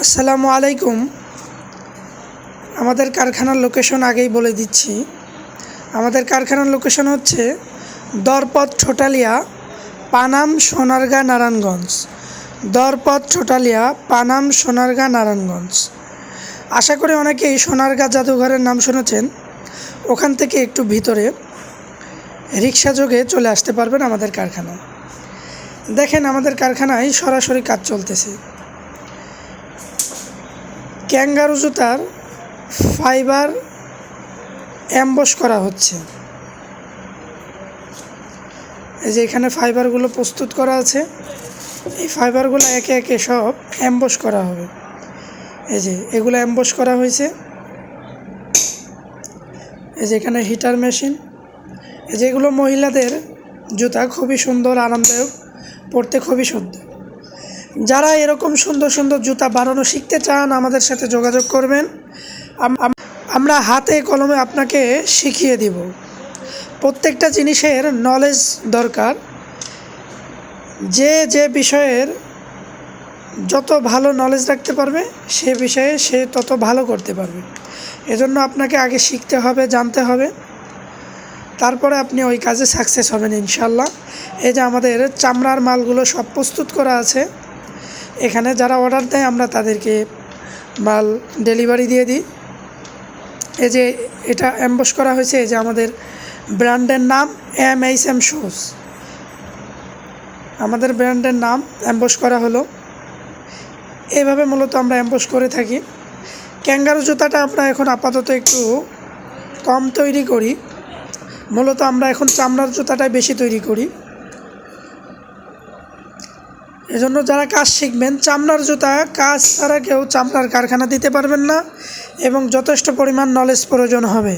আসসালামু আলাইকুম। আমাদের কারখানার লোকেশন আগেই বলে দিচ্ছি। আমাদের কারখানার লোকেশন হচ্ছে দরপথ ছোটালিয়া, পানাম সোনারগাঁ নারায়ণগঞ্জ। দরপথ ছোটালিয়া, পানাম সোনারগাঁ নারায়ণগঞ্জ। আশা করি অনেকেই সোনারগাঁ জাদুঘরের নাম শুনেছেন। ওখান থেকে একটু ভিতরে রিক্সা যোগে চলে আসতে পারবেন আমাদের কারখানায়। দেখেন আমাদের কারখানায় সরাসরি কাজ চলতেছে। ক্যাঙ্গারু জুতার ফাইবার অ্যাম্বস করা হচ্ছে। এই যে এখানে ফাইবারগুলো প্রস্তুত করা আছে, এই ফাইবারগুলো একে একে সব অ্যাম্বস করা হবে। এই যে এগুলো অ্যাম্বস করা হয়েছে। এই যে এখানে হিটার মেশিন। এই যে এগুলো মহিলাদের জুতা, খুবই সুন্দর, আরামদায়ক, পরতে খুবই সুন্দর। যারা এরকম সুন্দর সুন্দর জুতা বানানো শিখতে চান আমাদের সাথে যোগাযোগ করবেন। আমরা হাতে কলমে আপনাকে শিখিয়ে দিব। প্রত্যেকটা জিনিসের নলেজ দরকার। যে বিষয়ের যত ভালো নলেজ রাখতে পারবে সে বিষয়ে সে তত ভালো করতে পারবে। এজন্য আপনাকে আগে শিখতে হবে, জানতে হবে, তারপরে আপনি ওই কাজে সাকসেস হবেন ইনশাল্লাহ। এই যে আমাদের চামড়ার মালগুলো সব প্রস্তুত করা আছে। এখানে যারা অর্ডার দেয় আমরা তাদেরকে মাল ডেলিভারি দিয়ে দিই। এই যে এটা অ্যাম্বস করা হয়েছে। এই যে আমাদের ব্র্যান্ডের নাম M&M শুজ। আমাদের ব্র্যান্ডের নাম অ্যাম্বস করা হলো। এইভাবে মূলত আমরা অ্যাম্বস করে থাকি। ক্যাঙ্গারু জুতাটা আমরা এখন আপাতত একটু কম তৈরি করি। মূলত আমরা এখন চামড়ার জুতাটাই বেশি তৈরি করি। এজন্য যারা কাজ শিখবেন, চামড়ার জুতা কাজ ছাড়া কেউ চামড়ার কারখানা দিতে পারবেন না এবং যথেষ্ট পরিমাণ নলেজ প্রয়োজন হবে।